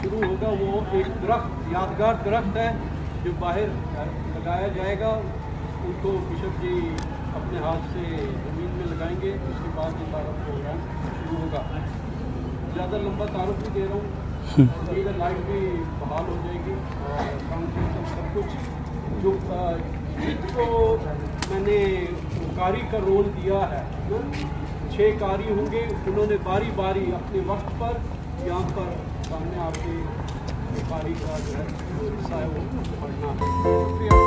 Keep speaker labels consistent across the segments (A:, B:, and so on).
A: शुरू होगा वो एक दरख्त, यादगार दरख्त है जो बाहर लगाया जाएगा। उनको बिशप जी अपने हाथ से ज़मीन में लगाएंगे। उसके बाद ये सारा प्रोग्राम शुरू होगा। ज़्यादा लंबा तारुफ भी दे रहा हूँ, और लाइट भी बहाल हो जाएगी और साउंड सब कुछ। जो जिसको मैंने कारी का रोल दिया है, 6 कारी होंगे, उन्होंने बारी बारी अपने वक्त पर यहाँ पर सामने आके कारी का जो है हिस्सा है वो पढ़ना है। शुक्रिया।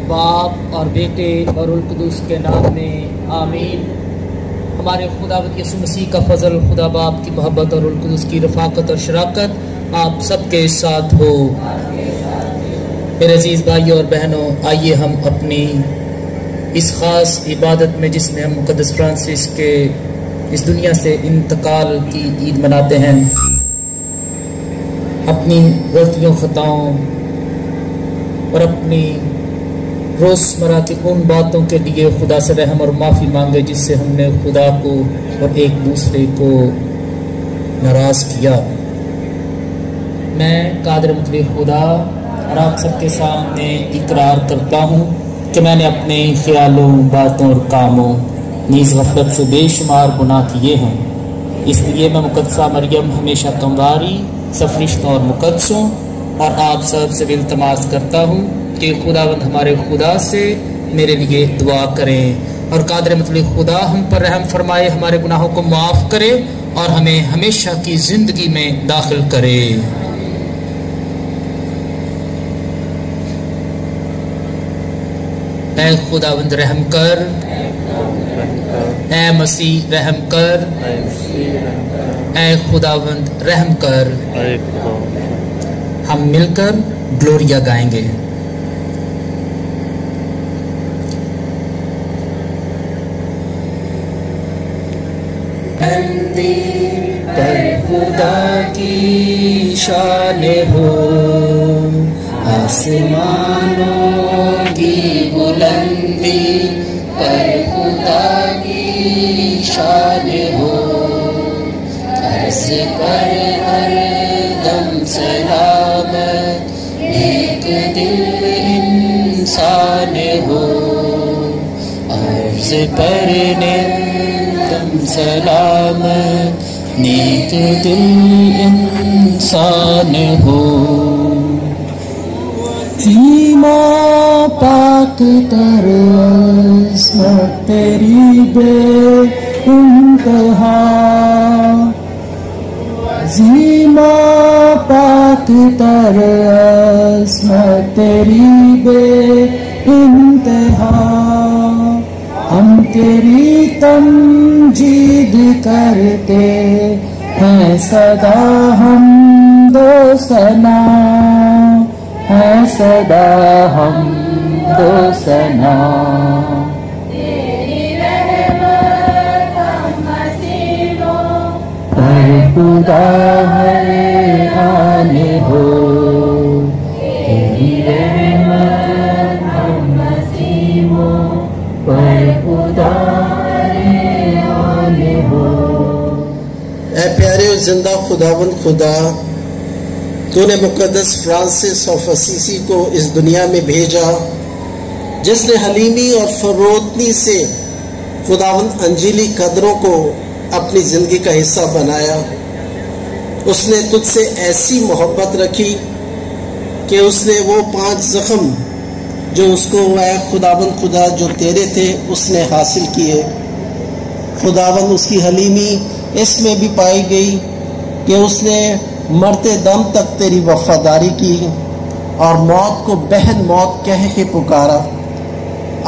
B: बाप और बेटे और उल कुदूस के नाम में आमीन। हमारे खुदावंद यीशु मसीह का फजल, खुदा बाप की मोहब्बत और उल कुदूस की रफ़ाकत और शराकत आप सबके साथ हो। मेरे अजीज़ भाइयों और बहनों, आइए हम अपनी इस ख़ास इबादत में, जिसमें हम मुक़द्दस फ्रांसिस के इस दुनिया से इंतकाल की ईद मनाते हैं, अपनी गलतियों, ख़ताओं और अपनी रोज़मर्रा की उन बातों के लिए खुदा से रहम और माफ़ी मांगे जिससे हमने खुदा को और एक दूसरे को नाराज़ किया। मैं कादिर मुतलक खुदा और आप सबके सामने इकरार करता हूँ कि मैंने अपने ख्यालों, बातों और कामों नीज़ गफ़लत से बेशुमार गुनाह किए हैं। इसलिए मैं मुक़द्दसा मरियम हमेशा कमवारी, सफ़रिश्तों और मुक़द्दसों और आप सब से इल्तमास करता हूँ कि खुदावंद हमारे खुदा से मेरे लिए दुआ करें और कादिर मुतलक खुदा हम पर रहम फरमाए, हमारे गुनाहों को माफ़ करे और हमें हमेशा की ज़िंदगी में दाखिल करे। ऐ खुदावंद रहम कर, ऐ मसीह रहम कर, ऐ खुदावंद रहम कर। हम मिलकर ग्लोरिया गाएंगे। पर खुदा की शान हो, आसमानों की बुलंदी पर खुदा की शान हो। अर्ज़ पर हर दम सलामत, नेक दिल इंसान हो। अर्ज़ पर ने तुम सलामत, नेक दिल इंसान हो। सीमा पाक तर अस्मत तेरी बेइंतहा, सीमा पाक तर अस्मत तेरी बेइंतहा। हम तेरी तमजीद करते हैं सदा, हम दो सना है सदा, हम दो सना। तेरी रहमत हम हसीनों पर खुदा हैरान हो। तेरी रहमत हम हसीनों पर खुदा हैरान हो।
C: ऐ प्यारे जिंदा खुदावंद खुदा, तूने मुक़द्दस फ्रांसिस ऑफ असीसी को इस दुनिया में भेजा, जिसने हलीमी और फरोतनी से खुदावंद अंजीली कदरों को अपनी ज़िंदगी का हिस्सा बनाया। उसने तुझसे ऐसी मोहब्बत रखी कि उसने वो 5 ज़ख्म जो उसको ऐ खुदावंद खुदा जो तेरे थे उसने हासिल किए। खुदावंद उसकी हलीमी इसमें भी पाई गई कि उसने मरते दम तक तेरी वफादारी की और मौत को बहन मौत कह के पुकारा।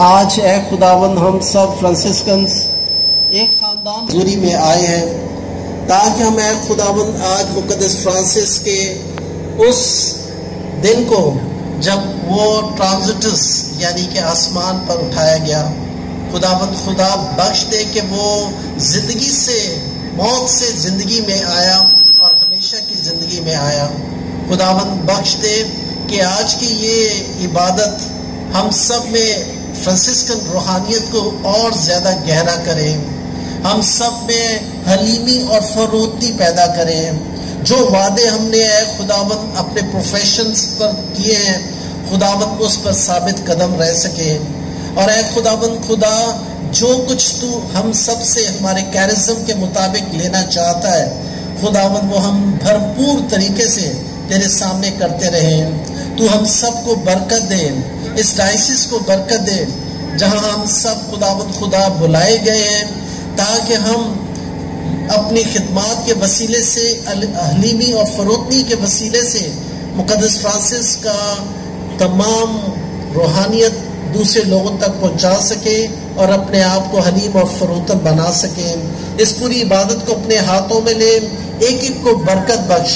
C: आज ए खुदावंद हम सब फ्रांसिस्कन्स एक खानदान जुरी में आए हैं ताकि हम ए खुदावंद आज मुक़द्दस फ्रांसिस के उस दिन को जब वो ट्रांजिटस यानी कि आसमान पर उठाया गया, खुदावंद खुदा बख्श दे कि वो ज़िंदगी से मौत से ज़िंदगी में आया और हमेशा की ज़िंदगी में आया। खुदावंद बख्श दे कि आज की ये इबादत हम सब में फ्रांसिस्कन रूहानियत को और ज़्यादा गहरा करें, हम सब में हलीमी और फरोती पैदा करें। जो वादे हमने खुदावंद अपने प्रोफेशंस पर किए हैं, खुदावंद उस पर साबित कदम रह सके। और खुदावंद खुदा, जो कुछ तू हम सब से हमारे कैरिज्म के मुताबिक लेना चाहता है, खुदावंद वो हम भरपूर तरीके से तेरे सामने करते रहें। तू हम सब को बरकत दे, इस डायसिस को बरकत दे जहां हम सब खुदावंद खुदा बुलाए गए हैं, ताकि हम अपनी खिदमात के वसीले से, हलीमी और फरोतनी के वसीले से मुक़द्दस फ्रांसिस का तमाम रूहानियत दूसरे लोगों तक पहुंचा सके और अपने आप को हलीम और फरोतन बना सके। इस पूरी इबादत को अपने हाथों में ले, एक एक को बरकत बख्श,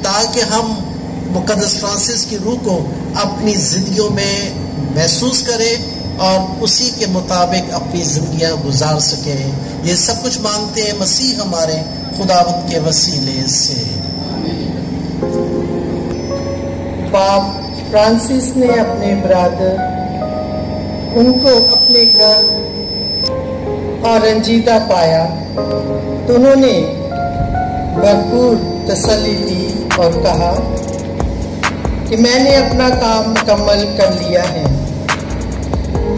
C: ताकि हम मुक़द्दस फ्रांसिस की रूह को अपनी ज़िंदगियों में महसूस करें और उसी के मुताबिक अपनी ज़िंदगियां गुजार सकें। ये सब कुछ मांगते हैं मसीह हमारे खुदावंद के वसीले से।
D: पाप फ्रांसिस ने अपने ब्रदर उनको अपने घर और रंजीदा पाया तो उन्होंने भरपूर तसल्ली दी और कहा कि मैंने अपना काम मुकम्मल कर लिया है,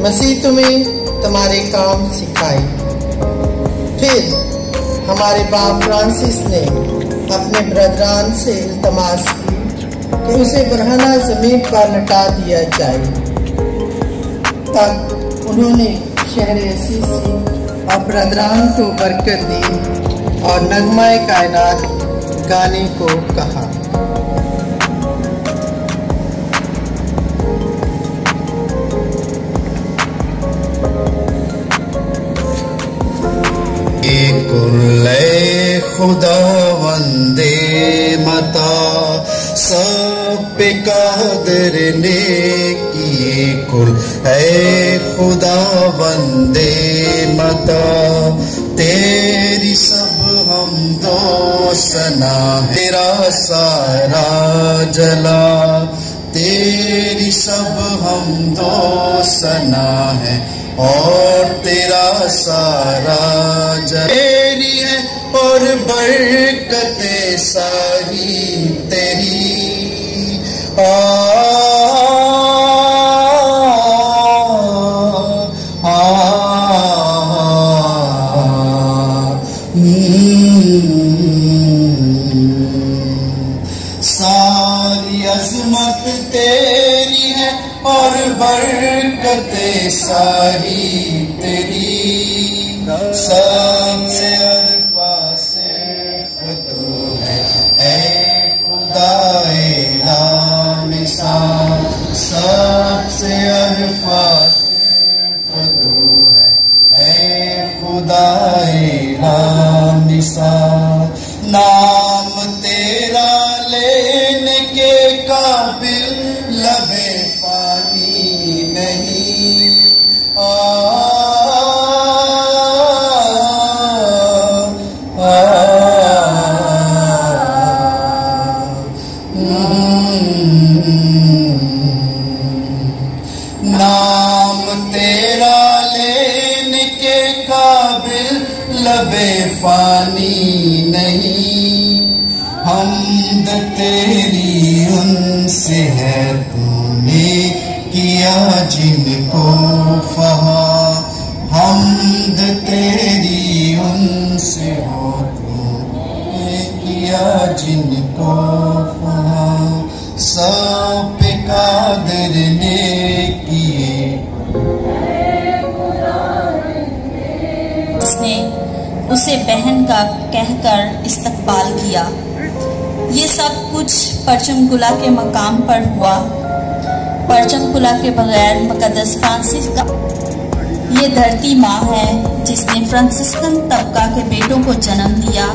D: मसीह तुम्हें तुम्हारे काम सिखाए। फिर हमारे बाप फ्रांसिस ने अपने ब्रदरान से इल्तमास की कि उसे बरहना ज़मीन पर लटा दिया जाए। तब उन्होंने शहर असीसी और ब्रदरान को बरकत दी और नगमाए कायनात गाने को कहा।
C: खुदा वंदे मता सब पे कादर ने किए कुल है खुदा वंदे मता तेरी सब हम दो सना तेरा सारा जला तेरी सब हम दो सना है और तेरा सारा तेरी है और बरकतें सारी तेरी
E: सारी अजमत तेरी है और बरकतें सारी तेरी, सबसे अरफा सिर्फ तू है ऐ खुदाए लामिसाल, सबसे अरफा सिर्फ तू है ऐ खुदाए लामिसाल। नाम तेरा लेने के काबिल लबे पानी नहीं, नाम तेरा लेने के काबिल लबे फानी नहीं, हमद तेरी उनसे है तूने किया जिनको फहा, हमद तेरी उनसे हो तूने किया जिनको फहा, सब पे कादर ने किए।
F: उसने उसे बहन का कहकर इस्तकबाल किया। ये सब कुछ परचमकुला के मकाम पर हुआ। परचमकुला के बगैर मुकद्दस फ्रांसिस का ये धरती माँ है जिसने फ्रांसिस्कन तबका के बेटों को जन्म दिया,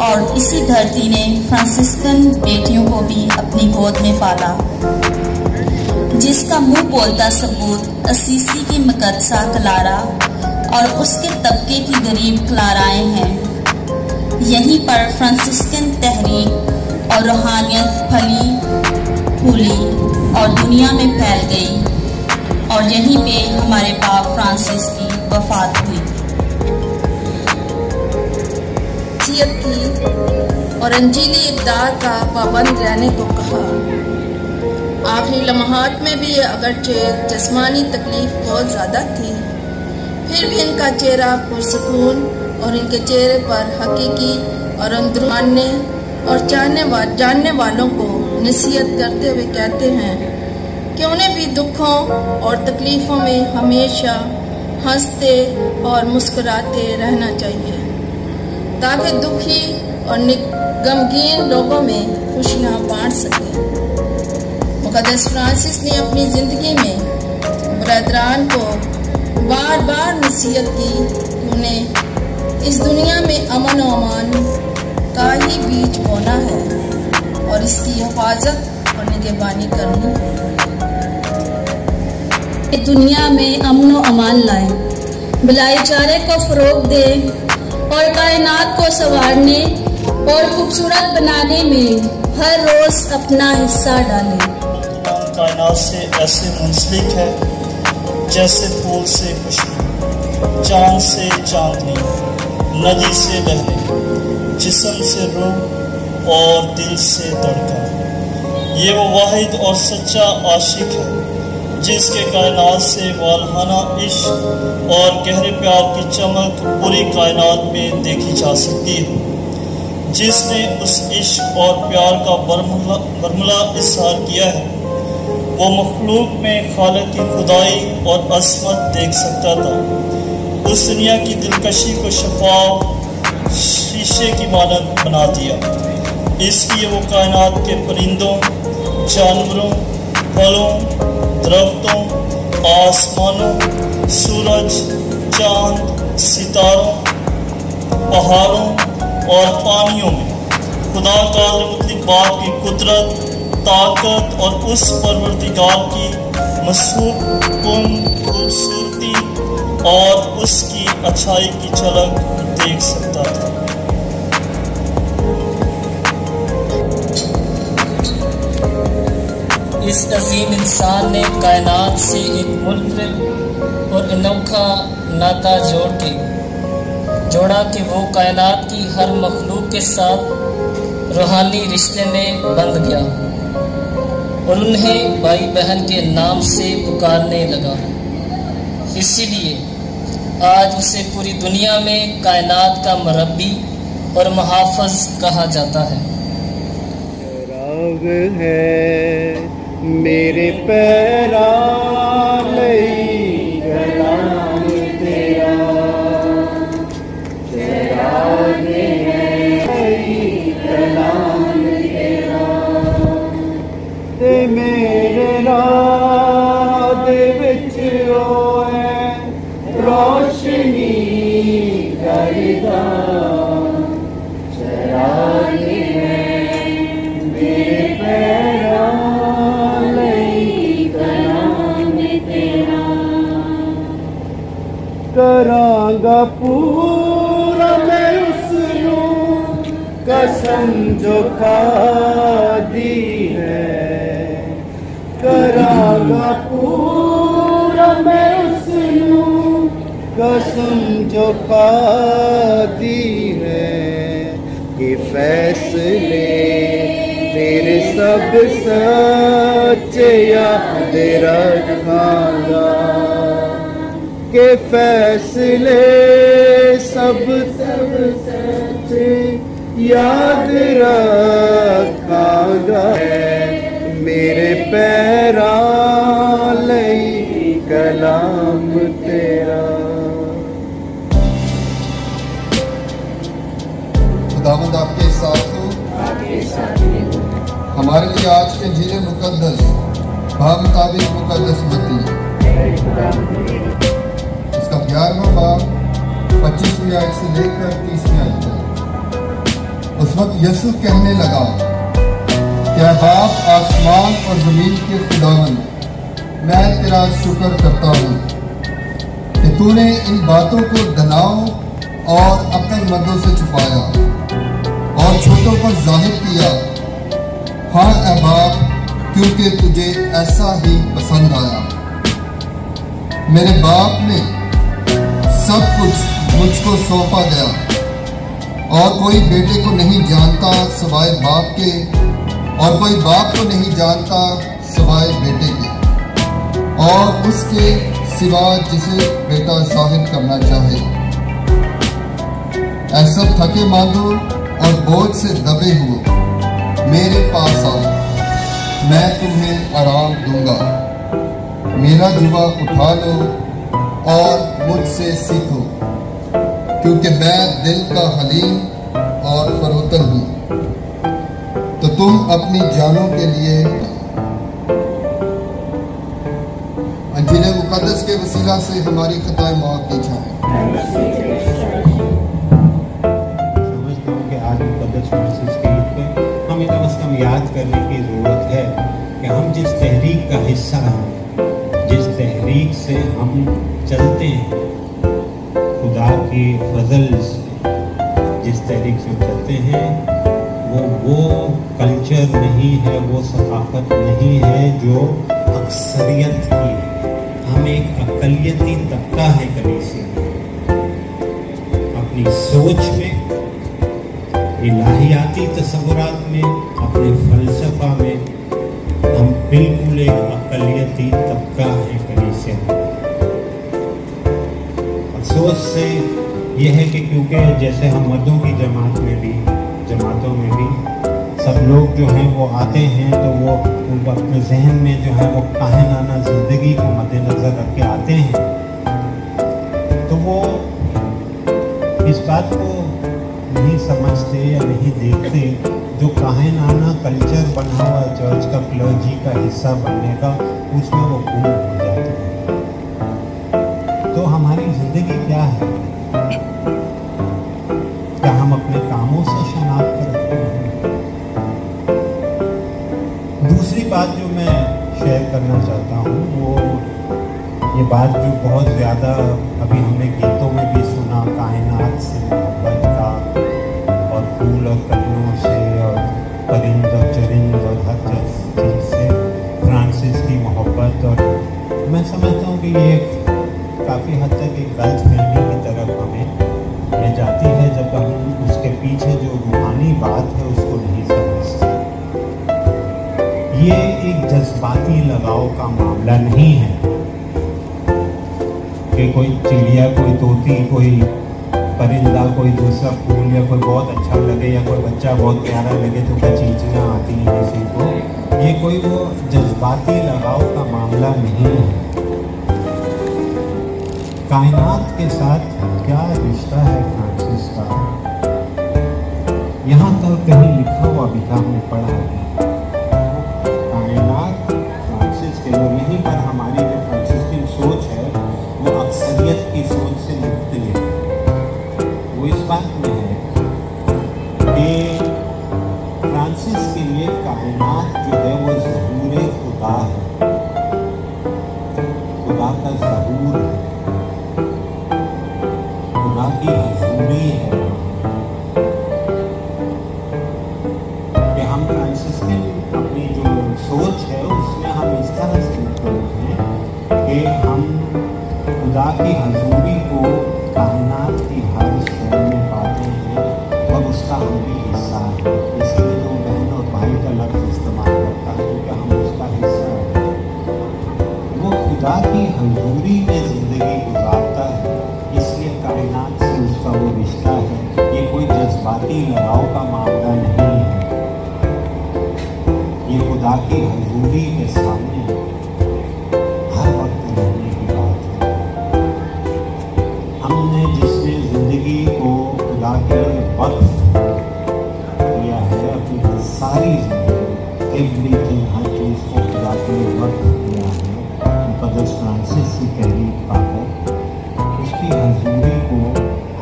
F: और इसी धरती ने फ्रांसिस्कन बेटियों को भी अपनी गोद में पाला, जिसका मुंह बोलता सबूत असीसी की मुकद्दसा क्लारा और उसके तबके की गरीब क्लाराएं हैं। यहीं पर फ्रांसिस्कन तहरीक और रूहानियत फली फूली और दुनिया में फैल गई, और यहीं पे हमारे बाप फ्रांसिस की वफात हुई।
G: की और अंजीली इक़दार का पाबंद रहने को कहा। आखिरी लम्हात में भी अगरचे जिस्मानी तकलीफ बहुत ज़्यादा थी, फिर भी इनका चेहरा पुरसकून और इनके चेहरे पर हकीकी और अंदरूनी और जानने वालों को नसीहत करते हुए कहते हैं कि उन्हें भी दुखों और तकलीफ़ों में हमेशा हंसते और मुस्कुराते रहना चाहिए, ताकि दुखी और गमगीन लोगों में खुशियाँ बांट सकें। मुकद्दस फ्रांसिस ने अपनी ज़िंदगी में बरदरान को बार बार नसीहत की कि उन्हें इस दुनिया में अमन और अमान का ही बीज बोना है और इसकी हिफाजत और निगहबानी करनी है।
F: दुनिया में अमन और अमान लाए, भाईचारे को फरोग दे और कायनात को संवारने और खूबसूरत बनाने में हर रोज अपना हिस्सा डालें।
H: कायनात से ऐसे मुंसलिक है जैसे फूल से खुशबू, चांद से चांदनी, नदी से लहरें, जिस्म से रूह और दिल से धड़कन। ये वो वाहिद और सच्चा आशिक है जिसके कायनात से वालहाना इश्क और गहरे प्यार की चमक पूरी कायनात में देखी जा सकती है, जिसने उस इश्क और प्यार का बरमला इज़हार किया है। वो मखलूक में खालिक की खुदाई और असमत देख सकता था। उस दुनिया की दिलकशी को शफाफ शीशे की मानद बना दिया, इसलिए वो कायनात के परिंदों, जानवरों, फलों, दरख्तों, आसमानों, सूरज, चांद, सितारों, पहाड़ों और पानियों में खुदा कादिर मुतलक बाप की कुदरत, ताकत और उस परवरदिगार की मसूब कुन खूबसूरती और उसकी अच्छाई की झलक देख सकता था।
B: इस अजीम इंसान ने कायनात से एक मुनफरिद और अनोखा नाता जोड़ा कि वो कायनात की हर मखलूक के साथ रूहानी रिश्ते में बंध गया और उन्हें भाई बहन के नाम से पुकारने लगा। इसीलिए आज उसे पूरी दुनिया में कायनात का मुरब्बी और मुहाफ़िज़ कहा जाता है।
E: राग है मेरे पैरा लई कलाम तेरा, राग है कलाम तेरा, ते मेरे राह दे विच होए रोशनी करदा, चराग है मेरे पैरा लई कलाम तेरा, करांगा पूरा मैं उसनू कसम जो खादी है, करांगा पूरा मैं उसनू कसम जो खादी है, ये फैसले तेरे सब सच याद रखांगा, के फैसले सब सच याद रखांगा, मेरे पैरा लई कलाम तेरा। खुदावंद आपके साथ हो, हमारे लिए आज के इंजील मुकद्दस मुताबिक मुकद्दस मत्ती इसका 11वां बाब 25वीं आयत से लेकर 30वीं आयत तक। उस वक्त यीशु कहने लगा, क्या बाप आसमान और जमीन के खुदावंद, मैं तेरा शुक्र करता हूँ कि तूने इन बातों को दनाओं और अक्लमंदों से छुपाया और छोटों पर जाहिर किया। हाँ ऐ बाप, क्योंकि तुझे ऐसा ही पसंद आया। मेरे बाप ने सब कुछ मुझको सौंपा गया और कोई बेटे को नहीं जानता सिवाय बाप के, और कोई बाप को नहीं जानता सिवाय बेटे के, और उसके सिवा जिसे बेटा जाहिर करना चाहे। ऐसा थके मांदो और बोझ से दबे हुए मेरे पास आओ, मैं तुम्हें आराम दूंगा। मेरा जुबा उठा लो और मुझसे सीखो, क्योंकि मैं दिल का हलीम और फरोतन हूँ, तो तुम अपनी जानों के लिए अंजील मुकद्दस के वसीला से हमारी खताएं माफ की जाएं।
I: समझता हूँ कि आज मुकद्दस मैसेज के लिए हमें कम से कम याद करने की ज़रूरत है कि हम जिस तहरीक का हिस्सा हैं, जिस तहरीक से हम चलते हैं, खुदा के फजल से जिस तहरीक से हम चलते हैं, वो कल्चर नहीं है, वो सकाफत नहीं है जो अक्सरियत की है। हम एक अक़लियती तबका है कलीसिया में। अपनी सोच में, इलाहियाती तसव्वुरात में, अपने फ़लसफ़ा में हम बिल्कुल एक अक़लियती तबका है कलीसिया में। अफसोस से यह है कि क्योंकि जैसे हम मर्दों की जमातों में भी सब लोग जो हैं वो आते हैं, तो वो उनको अपने जहन में जो है वो काहिनाना ज़िंदगी को मद्देनज़र रख के आते हैं, तो वो इस बात को नहीं समझते या नहीं देखते जो काहिनाना कल्चर बना हुआ चर्च का, क्लर्जी का हिस्सा बनने का, उसमें वो गुम हो जाते हैं। तो हमारी ज़िंदगी क्या है? क्या हम अपने कामों से शनाख्त रखते हैं? दूसरी बात जो मैं शेयर करना चाहता हूँ वो ये बात जो बहुत ज़्यादा अभी हमने गीतों में भी सुना, कायनात से मोहब्बत का, और फूल और कलियों से, और परिंद और चरिंद और हर चीज़ से फ्रांसिस की मोहब्बत। और मैं समझता हूँ कि ये काफ़ी हद तक एक गलत फहमी की तरफ हमें ले जाती है जब हम उसके पीछे जो रूहानी बात है उसको नहीं समझते। ये एक जज्बाती लगाव का मामला नहीं है कि कि कोई चिड़िया, कोई तोती, कोई परिंदा, कोई दूसरा फूल या कोई बहुत अच्छा लगे या कोई बच्चा बहुत प्यारा लगे तो खींचना आती है किसी को। ये कोई वो जज्बाती लगाव का मामला नहीं है। कायनात के साथ क्या रिश्ता है फ्रांसिस का, यहाँ तो कहीं लिखा हुआ भी था, हमने पढ़ा है। कायनात फ्रांसिस के लोग, यहीं पर हमारी जो फ्रांसिस्कन सोच है वो अक्सरियत की सोच से मुख्तलिफ है। वो इस बात में है कि फ्रांसिस के लिए कायनात जो है वो ज़हूर खुदा है, खुदा का ज़हूर है, खुदा की हजूरी है। कि हम फ्रांसिस्कन अपनी जो सोच है उसमें हम इस तरह से मुख्तलिफ हैं कि हम खुदा की हजूरी को कायनात की हर शय में पाते हैं और उसका हम भी हिस्सा है। इसलिए जो बहन और भाई का लफ्ज़ इस्तेमाल करता है क्योंकि हम उसका हिस्सा हैं। वो खुदा की हजूरी में ज़िंदगी गुजारता है, इसलिए कायनात से उसका वो रिश्ता है। ये कोई जज्बाती लगाव का मामला नहीं है, ये खुदा की हजूरी के सामने हर वक्त रहने की बात है। हमने जिसने ज़िंदगी को खुदा के वक्त किया है, अपनी सारी ज़िंदगी, एवरीथिंग, हर चीज़ को खुदा के वक्त किया है, मुक़द्दस फ्रांसिस की तहरीक पाकर उसकी हजूरी को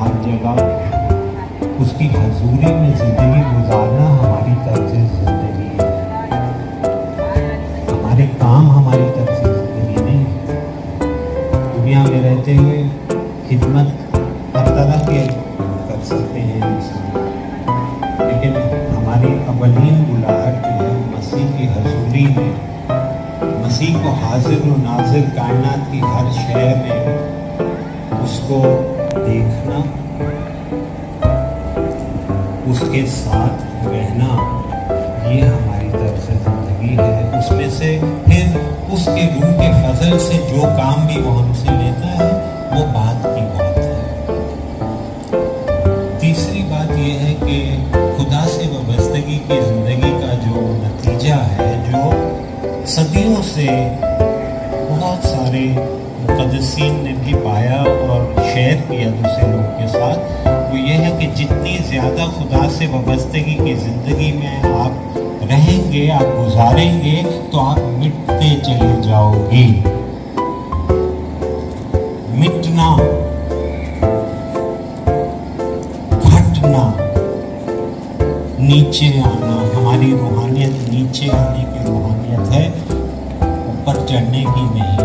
I: हर जगह, उसकी हजूरी में ज़िंदगी गुजारना हमारी तर्ज़ ज़िंदगी है। हमारे काम हमारी तर्ज़ ज़िंदगी नहीं है। दुनिया में रहते हुए खिदमत हर तरह के कर सकते हैं इंसान, लेकिन हमारी अवलीन बुलाहट जो है मसीह की हजूरी में, मसीह को हाजिर व नाजिर कायनात की हर शय में उसको देखना, उसके साथ रहना, ये हमारी तरफ से ज़िंदगी है। उसमें से फिर उसके रूह के फजल से जो काम भी वो हमसे लेता है वो बात की बात है। तीसरी बात ये है कि खुदा से वाबस्तगी की ज़िंदगी का जो नतीजा है, जो सदियों से बहुत सारे मुक़द्दसीन ने भी पाया और शेयर किया दूसरे लोगों के साथ, वो ये है कि जितनी ज़्यादा खुदा से वाबस्तगी की ज़िंदगी में आप रहेंगे, आप गुजारेंगे, तो आप मिटते चले जाओगे। मिटना, घटना, नीचे आना, हमारी रूहानियत नीचे आने की रूहानियत है, ऊपर चढ़ने की नहीं।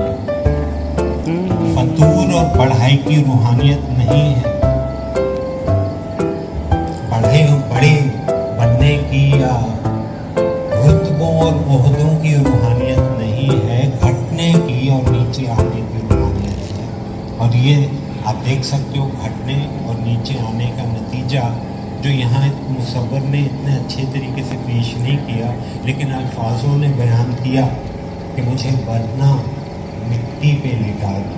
I: फतूर और बढ़ाई की रूहानियत नहीं है, बड़े बनने की या रुतबों और ओहदों की रूहानियत नहीं है, घटने की और नीचे आने की रूहानियत है। और ये आप देख सकते हो घटने और नीचे आने का नतीजा जो यहाँ मुसव्वर ने इतने अच्छे तरीके से पेश नहीं किया, लेकिन अल्फाजों ने बयान किया कि मुझे मरना मिट्टी पे लिटा दो,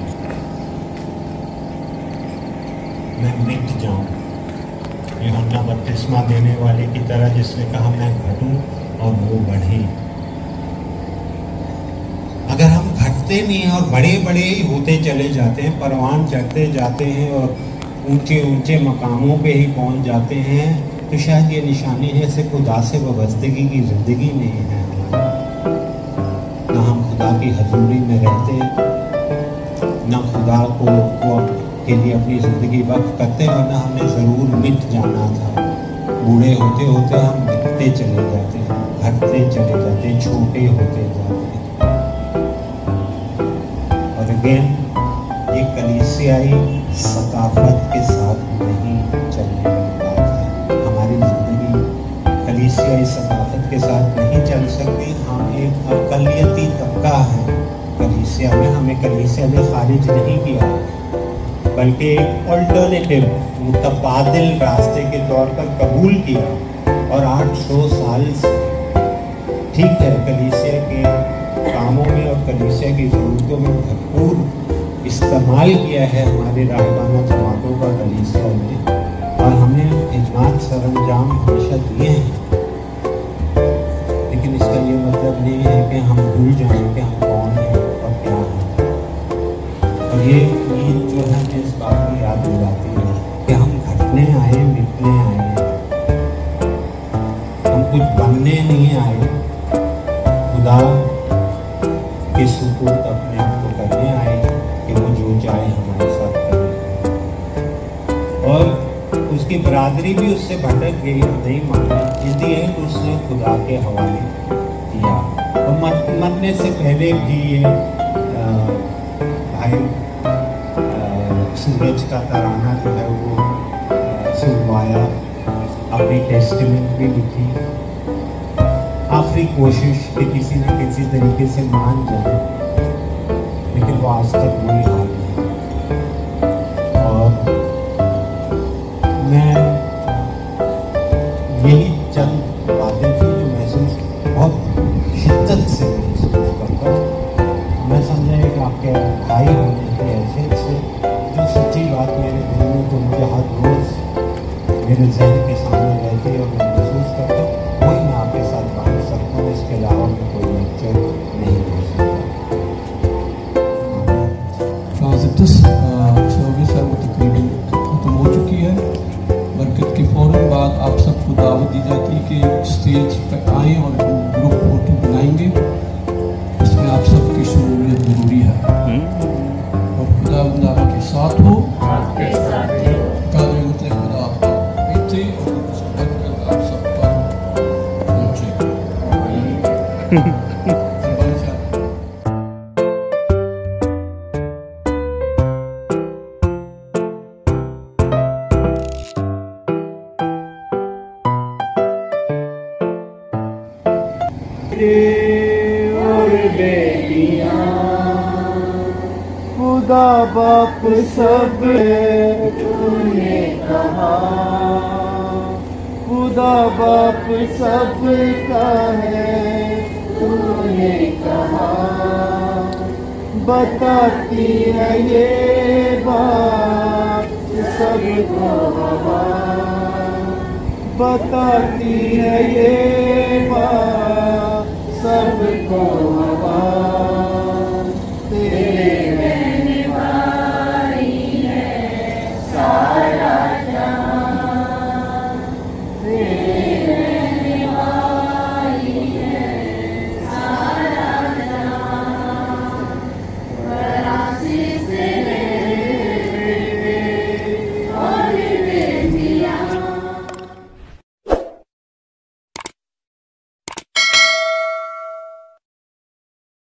I: मैं मिट जाऊं। यूहन्ना बपतिस्मा देने वाले की तरह जिसने कहा मैं घटूं और वो बढ़े। अगर हम घटते नहीं हैं और बड़े बड़े ही होते चले जाते हैं, परवान चढ़ते जाते हैं और ऊंचे ऊंचे मकामों पे ही पहुंच जाते हैं, तो शायद ये निशानी है से खुदा से वाबस्तगी की ज़िंदगी नहीं है। ना हम खुदा की हजूरी में रहते, ना खुदा को के लिए अपनी ज़िंदगी वक्त करते, वरना हमने ज़रूर मिट जाना था। बूढ़े होते होते हम मिटते चले जाते हैं, घटते चले जाते हैं, छोटे होते जाते हैं। और अगेन ये कलीसियाई सकाफत के साथ नहीं चलने वाली बात है। हमारी ज़िंदगी कलीसियाई सकाफत के साथ नहीं चल सकती। हम एक अक़लियती तबका है कलीसिया में, हमें कलीसिया में खारिज नहीं किया, बल्कि एक अल्टरनेटिव मुतबादिल रास्ते के तौर पर कबूल किया। और 800 साल से ठीक है कलीसिया के कामों में और कलीसिया की ज़रूरतों में भरपूर इस्तेमाल किया है हमारे राहबाना जमातों का कलीसिया ने, और हमें खिदमत सरंजाम हमेशा दिए हैं। लेकिन इसका ये मतलब नहीं है कि हम भूल जाएं कि हम कौन हैं और क्या हैं। और ये ईद जो है हमें इस बात को याद दिलाती है कि हम घटने आए, मिटने आए, हम कुछ बनने नहीं आए, खुदा के सुपुर्द अपने आप को करने आए कि वो जो चाहे हमारे साथ करे। और उसकी बरादरी भी उससे भटक गई और नहीं मानी, इसलिए उसने खुदा के हवाले किया। और मरने से पहले भी ये भाई सूरज का तराना जो है वो सुनवाया, अपनी टेस्टमेंट भी लिखी, आखिरी कोशिश कि किसी न किसी तरीके से मान जाए, लेकिन वो आज तक वही हाल है। और मैं यही चंद बातें थी जो महसूस बहुत शिद्दत से महसूस करता हूँ। मैं समझा कि आपके भाई होने की हैसियत से जो सच्ची बात मेरे दिल में तो मुझे हर रोज़ मेरे जहन के सामने रहती है और मैं महसूस करता हूँ, वही मैं आपके साथ बांट सकता हूँ। इसके अलावा मैं कोई लेक्चर नहीं हो सकता।
A: सर्विस है वो तकरीबन खत्म हो चुकी है। बरकत के फ़ौरन बाद आप सबको दावत दी जाती है कि स्टेज पर आएँ और ग्रुप फोटो बनाएंगे। इसमें आप सबकी शमूलियत ज़रूरी है। और खुदा आपके साथ हो, कादर मुतलक खुदा आपको बीते और उसकी बरकत आप सब पर पहुँचे।
J: और बेटियां खुदा बाप सब तूने कहा, खुदा बाप सब का है तूने कहा। बताती है ये बात सबको हवा, बताती है ये बात सबको